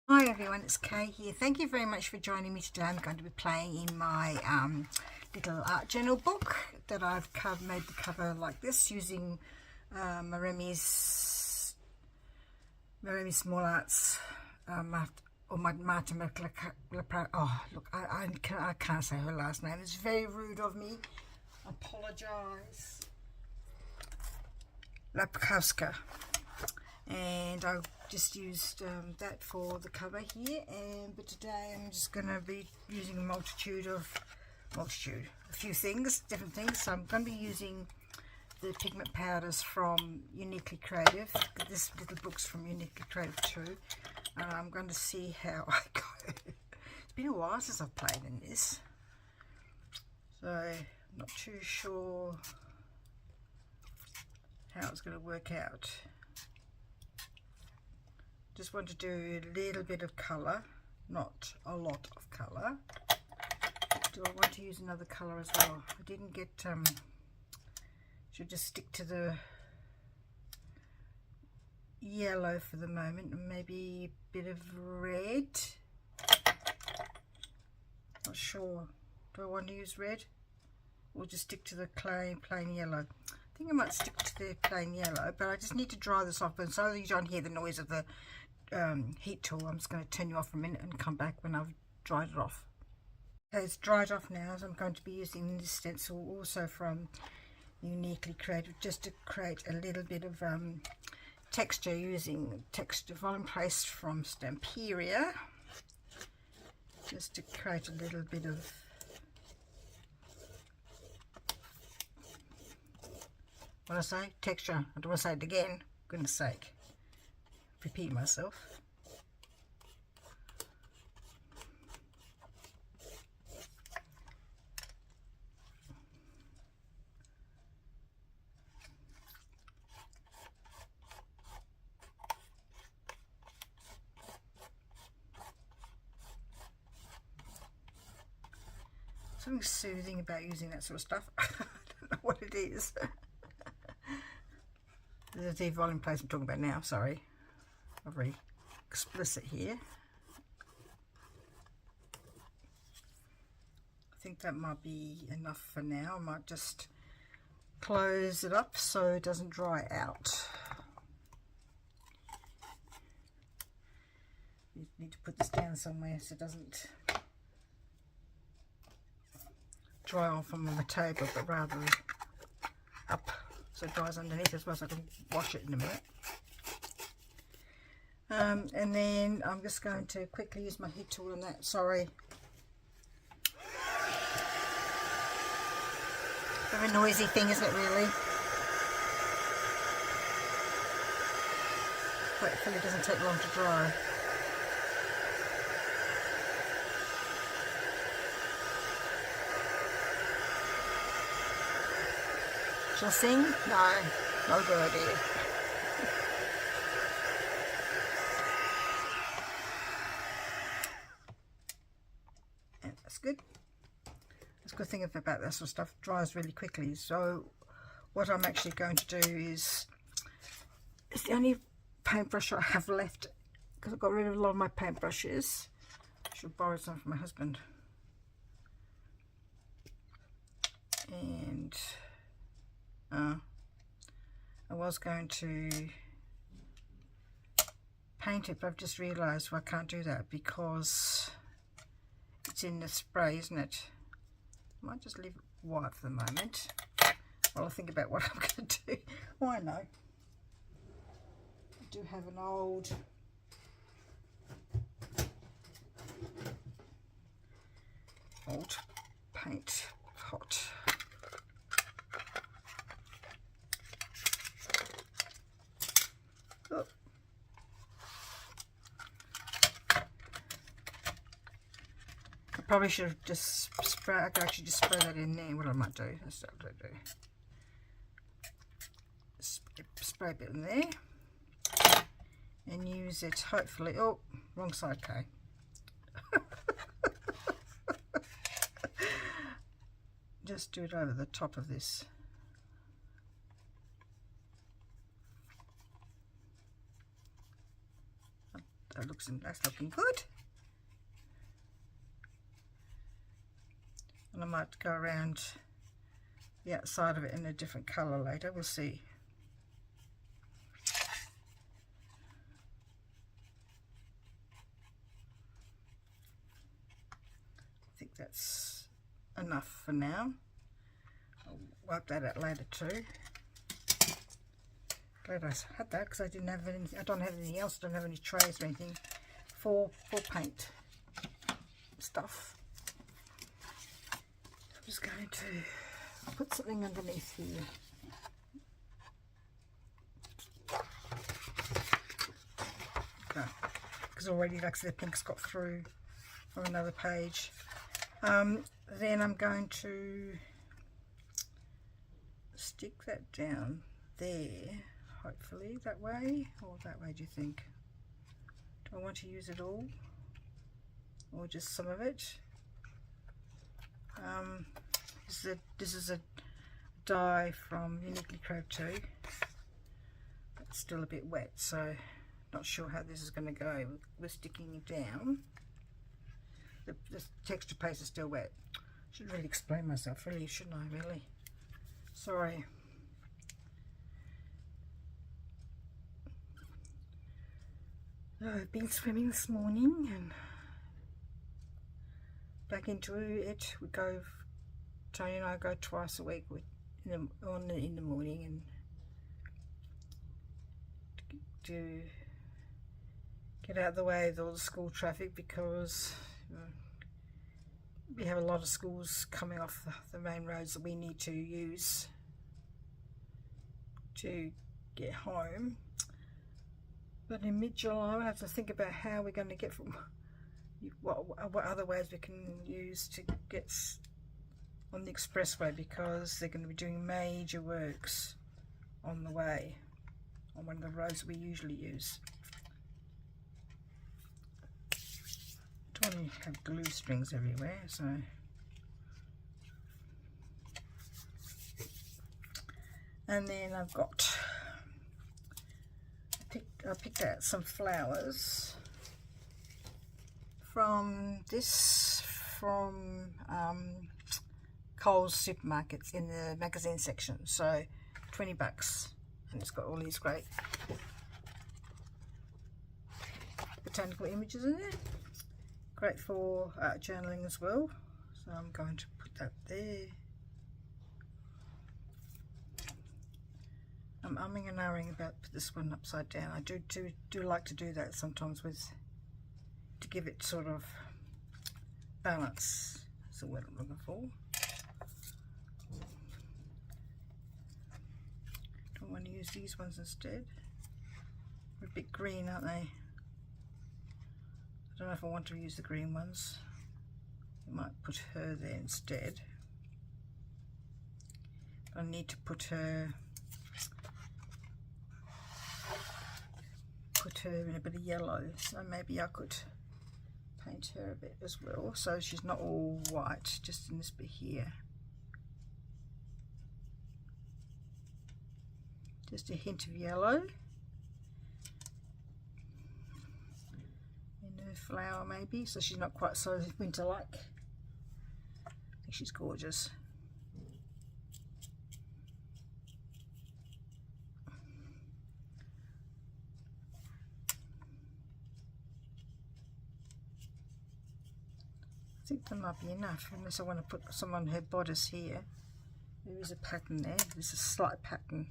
Hi everyone, it's Kay here. Thank you very much for joining me today. I'm going to be playing in my little art journal book that I've made the cover like this using Maremi's Small Arts or my Marta oh look, I can't say her last name. It's very rude of me. I apologise. Lapkowska. And I just used that for the cover here, but today I'm just going to be using a few things, different things. So I'm going to be using the pigment powders from Uniquely Creative. This little book's from Uniquely Creative too, and I'm going to see how I go. It's been a while since I've played in this, so I'm not too sure how it's going to work out. Just want to do a little bit of colour, not a lot of colour. Do I want to use another colour as well? I didn't get, should just stick to the yellow for the moment, and maybe a bit of red. Not sure. Do I want to use red? Or just stick to the plain yellow? I think I might stick to the plain yellow, but I just need to dry this off, and so you don't hear the noise of the heat tool. I'm just going to turn you off for a minute and come back when I've dried it off. Okay, it's dried off now, so I'm going to be using this stencil also from Uniquely Creative, just to create a little bit of texture using texture volume paste from Stamperia, just to create a little bit of what I say, texture. I don't want to say it again, goodness sake. Repeat myself. Something soothing about using that sort of stuff. I don't know what it is. This is the volume place I'm talking about now, sorry. I'm very explicit here. I think that might be enough for now. I might just close it up so it doesn't dry out. You need to put this down somewhere so it doesn't dry off on the table, but rather up so it dries underneath as well, so I can wash it in a minute. And then I'm just going to quickly use my heat tool on that. Sorry. Bit of a noisy thing, isn't it, really? Hopefully it doesn't take long to dry. Shall I sing? No, not a good idea. Yeah, that's good. That's a good thing about that sort of stuff. It dries really quickly. So what I'm actually going to do is, it's the only paintbrush I have left because I got rid of a lot of my paintbrushes. I should borrow some from my husband. And I was going to paint it, but I've just realised I can't do that because it's in the spray, isn't it? I might just leave it white for the moment while I think about what I'm going to do. Oh, I know. I do have an old paint pot. Oh. I probably should have just spray. I could actually just spray that in there. What I might do, that's what I do. Spray a bit in there and use it. Hopefully, oh, wrong side, okay. Just do it over the top of this. that's looking good. And I might go around the outside of it in a different colour later, we'll see. I think that's enough for now. I'll wipe that out later too. Glad I had that because I didn't have anything. I don't have anything else. I don't have any trays or anything for paint stuff. I'm just going to put something underneath here. Okay. Because already, like I said, the pink's got through from another page. Then I'm going to stick that down there, hopefully that way, or that way, do you think? Do I want to use it all, or just some of it? This is a dye from Uniquely Craft 2. It's still a bit wet, so not sure how this is going to go. We're sticking it down. The texture paste is still wet. Should really explain myself, really, shouldn't I? Really, sorry. I've been swimming this morning and back into it. We go, Tony and I go twice a week in the morning and to get out of the way of all the school traffic, because we have a lot of schools coming off the main roads that we need to use to get home. But in mid-July, we'll have to think about how we're going to get from what other ways we can use to get on the expressway, because they're going to be doing major works on the way on one of the roads that we usually use. Don't want to have glue strings everywhere, so and then I've got I picked out some flowers from Coles supermarkets in the magazine section, so $20, and it's got all these great botanical images in there. Great for journaling as well, so I'm going to put that there. I'm umming and ahhing about this one upside down. I do like to do that sometimes to give it sort of balance. That's the word I'm looking for. Do I want to use these ones instead? They're a bit green, aren't they? I don't know if I want to use the green ones. I might put her there instead. I need to put her in a bit of yellow, so maybe I could paint her a bit as well, so she's not all white, just in this bit here. Just a hint of yellow in her flower maybe, so she's not quite so winter-like. I think she's gorgeous. I think that might be enough, unless I want to put some on her bodice here. There is a pattern there. There's a slight pattern.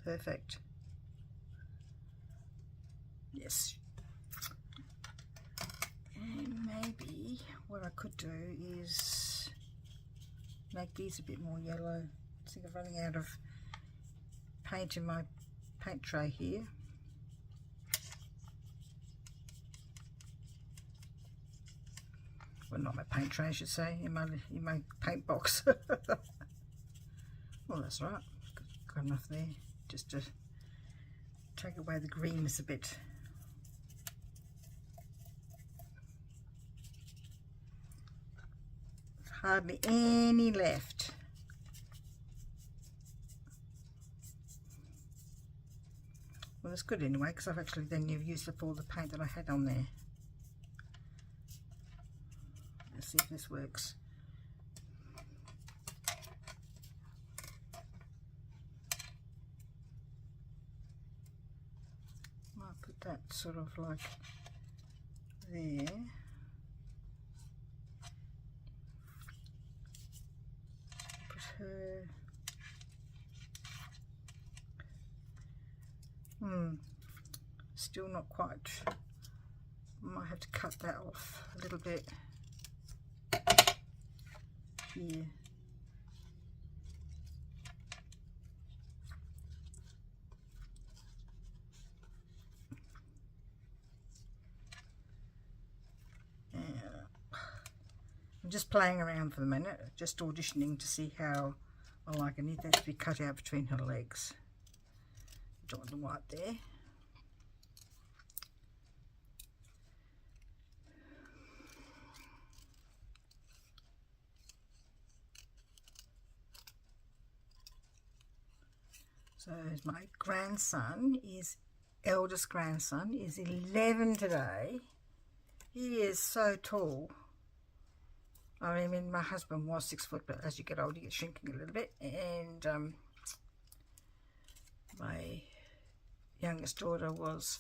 Perfect. Yes. And maybe what I could do is make these a bit more yellow. I think I'm running out of paint in my paint tray here. Well, not my paint tray, I should say, in my paint box. Well, that's right. Got enough there, just to take away the greenness a bit. There's hardly any left. Well, that's good anyway, because I've actually then used up all the paint that I had on there. Let's see if this works. Might put that sort of like there. Put her. Still not quite. Might have to cut that off a little bit here. I'm just playing around for the minute, just auditioning to see how I like it. I need that to be cut out between her legs. Don't want the white there. So my grandson is, eldest grandson is 11 today. He is so tall. I mean, my husband was 6 foot, but as you get older, you get shrinking a little bit. And my youngest daughter was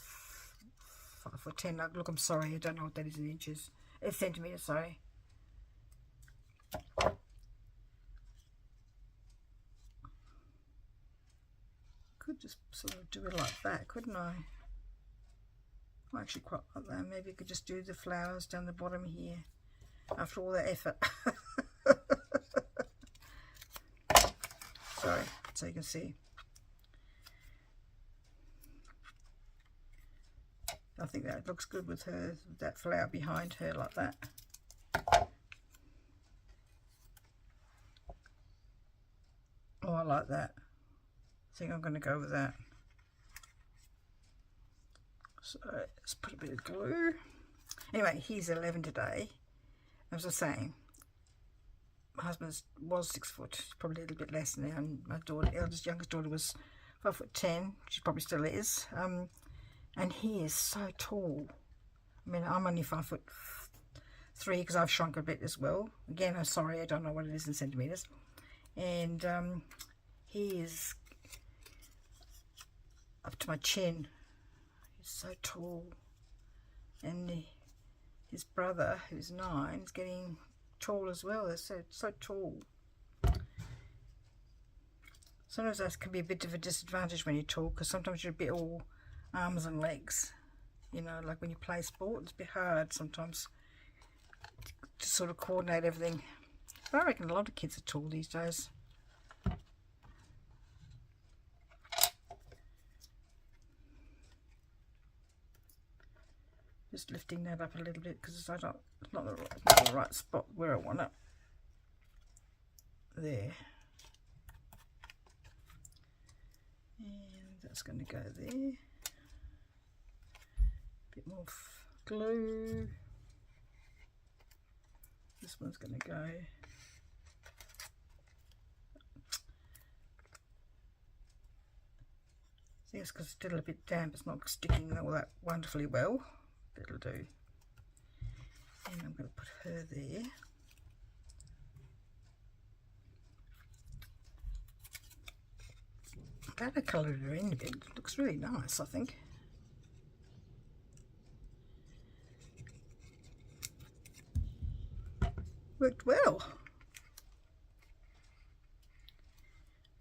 5'10". Look, I'm sorry, I don't know what that is in inches. It's centimeters, sorry. Could just sort of do it like that, couldn't I? I actually quite like that. Maybe I could just do the flowers down the bottom here after all that effort. Sorry, so you can see. I think that looks good with her, that flower behind her like that. Oh, I like that. I think I'm going to go with that. So let's put a bit of glue. Anyway, he's 11 today. As I was saying, my husband was 6 foot, probably a little bit less now, and my daughter, youngest daughter, was 5'10". She probably still is. And he is so tall. I mean, I'm only 5'3" because I've shrunk a bit as well. Again, I'm sorry, I don't know what it is in centimeters. And he is up to my chin. He's so tall. And his brother, who's 9, is getting tall as well. They're so tall. Sometimes that can be a bit of a disadvantage when you're tall, because sometimes you're a bit all arms and legs. You know, like when you play sport, it's a bit hard sometimes to sort of coordinate everything. But I reckon a lot of kids are tall these days. Just lifting that up a little bit because it's not the right spot where I want it. There. And that's going to go there. Bit more glue. This one's going to go. See, it's because it's still a bit damp. It's not sticking all that wonderfully well. That'll do. And I'm going to put her there. I'm glad I coloured her in a bit. It looks really nice, I think. Worked well.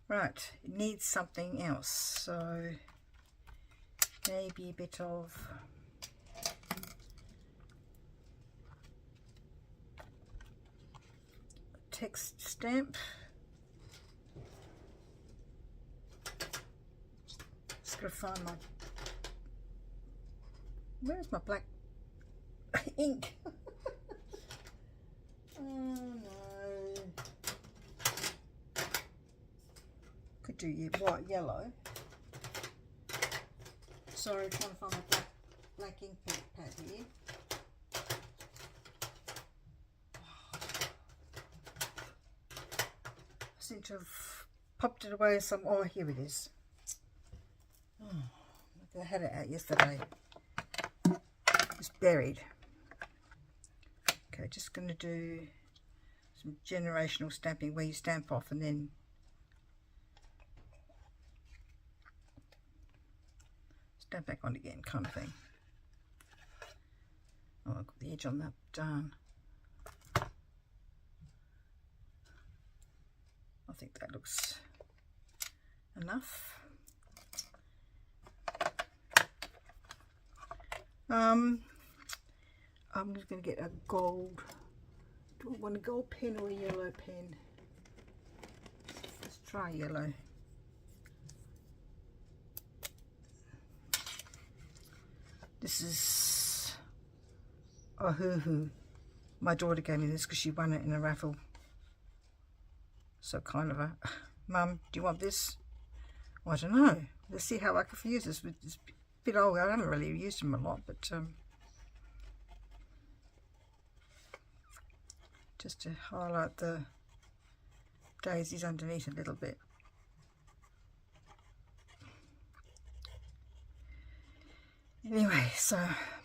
Right, it needs something else. So maybe a bit of text stamp. Just gotta find my, where's my black ink? Oh no. Could do white, yellow. Sorry, trying to find my black ink pad here. Seem to have popped it away some. Oh, here it is. Oh, I had it out yesterday. It's buried. Okay, just going to do some generational stamping where you stamp off and then stamp back on again, kind of thing. Oh, I've got the edge on that done. I think that looks enough. I'm just going to get a gold. Do I want a gold pen or a yellow pen? Let's try yellow. This is Ohuhu. My daughter gave me this because she won it in a raffle. So kind of a, Mum, do you want this? Well, I don't know. Let's see how I can use this. It's a bit old. I haven't really used them a lot, but just to highlight the daisies underneath a little bit. Anyway, so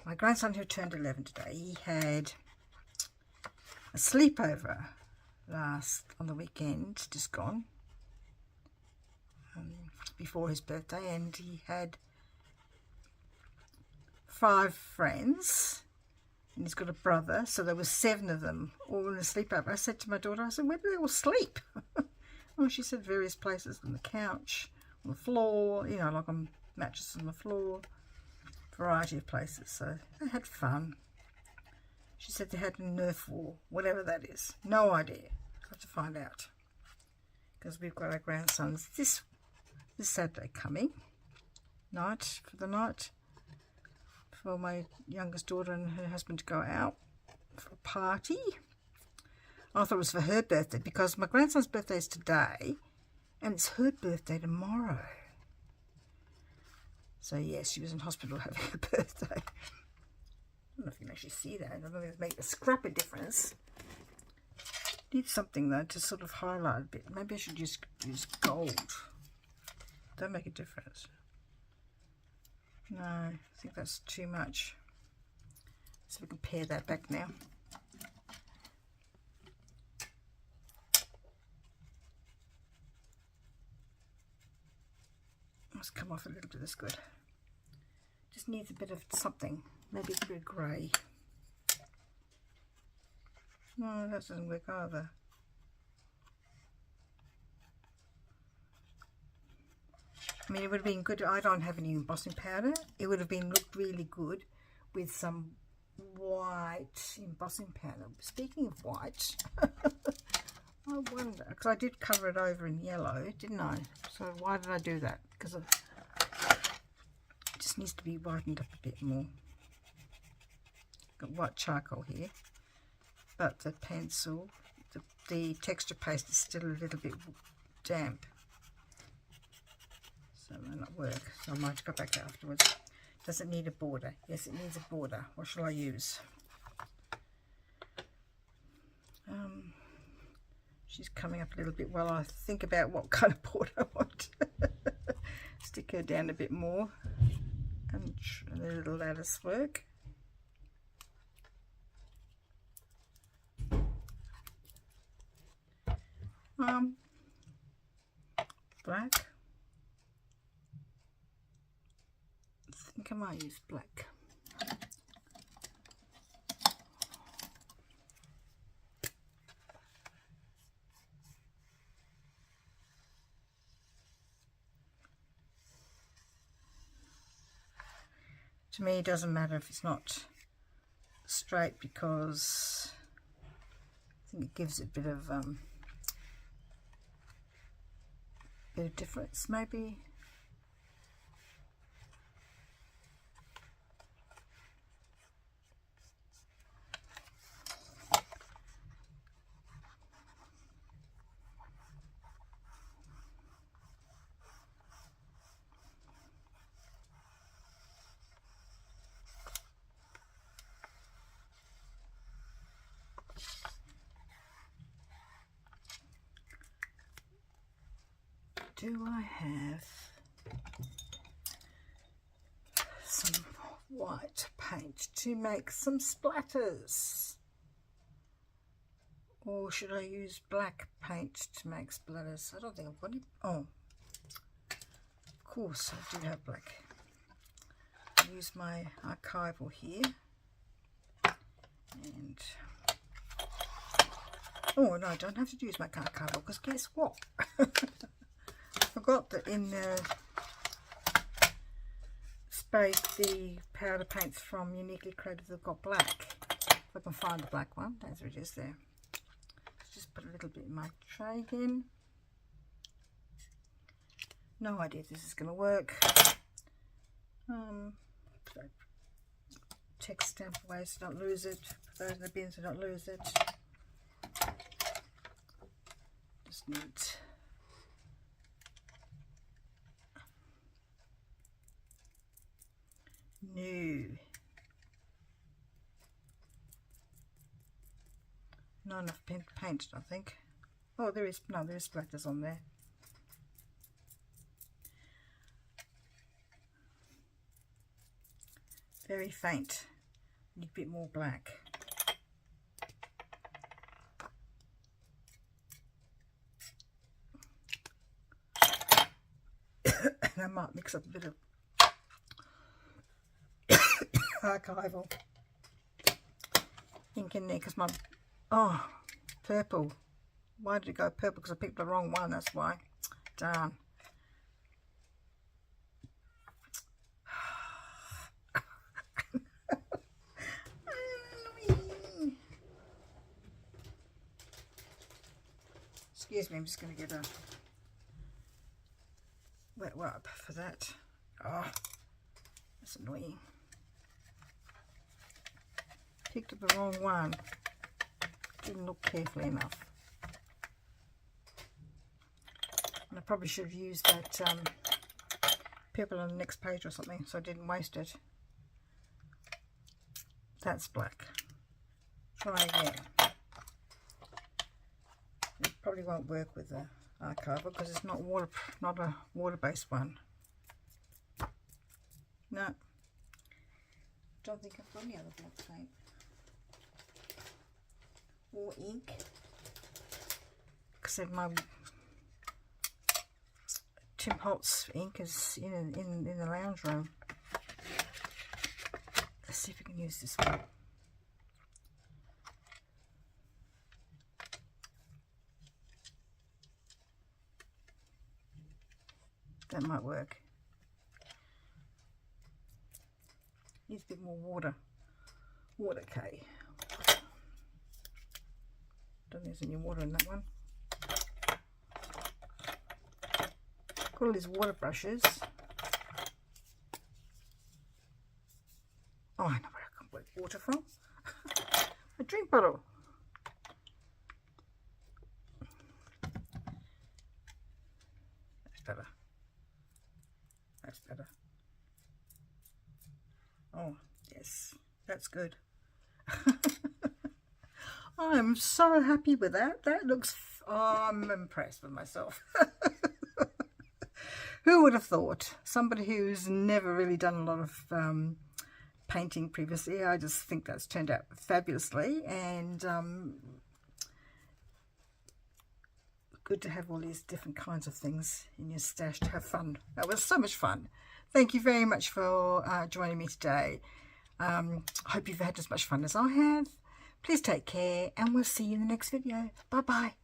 my grandson who turned 11 today, he had a sleepover on the weekend, just gone, before his birthday, and he had 5 friends, and he's got a brother, so there were 7 of them all in a sleepover. I said to my daughter, I said, where do they all sleep? Well, she said various places, on the couch, on the floor, you know, like on mattresses on the floor, variety of places. So they had fun. She said they had a Nerf war, whatever that is. No idea. I'll have to find out, because we've got our grandsons this Saturday coming night, for my youngest daughter and her husband to go out for a party. I thought it was for her birthday, because my grandson's birthday is today and it's her birthday tomorrow. So yes, she was in hospital having her birthday. I don't know if you can actually see that. I don't know if it makes a scrap of difference. Need something though to sort of highlight a bit. Maybe I should just use gold. Don't make a difference. No, I think that's too much. So we can pare that back now. Let's come off a little bit. That's good. Just needs a bit of something. Maybe a bit of grey. No, that doesn't work either. I mean, it would have been good. I don't have any embossing powder. It would have been looked really good with some white embossing powder. Speaking of white, I wonder, because I did cover it over in yellow, didn't I? So why did I do that? Because it just needs to be whitened up a bit more. Got white charcoal here, but the pencil, the texture paste is still a little bit damp. So it may not work, so I might go back afterwards. Does it need a border? Yes, it needs a border. What shall I use? She's coming up a little bit while I think about what kind of border I want. Stick her down a bit more and a little lattice work. Black. I think I might use black. To me, it doesn't matter if it's not straight, because I think it gives it a bit of difference, maybe. Do I have some white paint to make some splatters. Or should I use black paint to make splatters? I don't think I've got any. Oh, of course I do have black. I'll use my archival here. And oh no, I don't have to use my archival, because guess what? I forgot that in the spray the powder paints from Uniquely Creative have got black. If I can find the black one, there it is there. Just put a little bit in my tray again. No idea if this is going to work. Text stamp away so don't lose it. Put those in the bin so don't lose it. Just need new. Not enough paint, I think. Oh, there is splatters on there. Very faint. Need a bit more black. And I might mix up a bit of archival ink in there, because my purple. Why did it go purple? Because I picked the wrong one, that's why. Darn. Excuse me, I'm just going to get a wet wipe for that. Oh, that's annoying. Picked up the wrong one. Didn't look carefully enough. And I probably should have used that purple on the next page or something, so I didn't waste it. That's black. Try again. It probably won't work with the archival because it's not a water-based one. No. Don't think I've got any other black paint. Or ink. Because my Tim Holtz ink is in the lounge room. Let's see if we can use this one. That might work. Needs a bit more water. Water K. Don't think there's any water in that one. Got all these water brushes. Oh, I know where I can get water from. A drink bottle. That's better. That's better. Oh, yes. That's good. I'm so happy with that. That looks... I'm impressed with myself. Who would have thought? Somebody who's never really done a lot of painting previously. I just think that's turned out fabulously, and good to have all these different kinds of things in your stash to have fun. That was so much fun. Thank you very much for joining me today. Hope you've had as much fun as I have. Please take care, and we'll see you in the next video. Bye bye.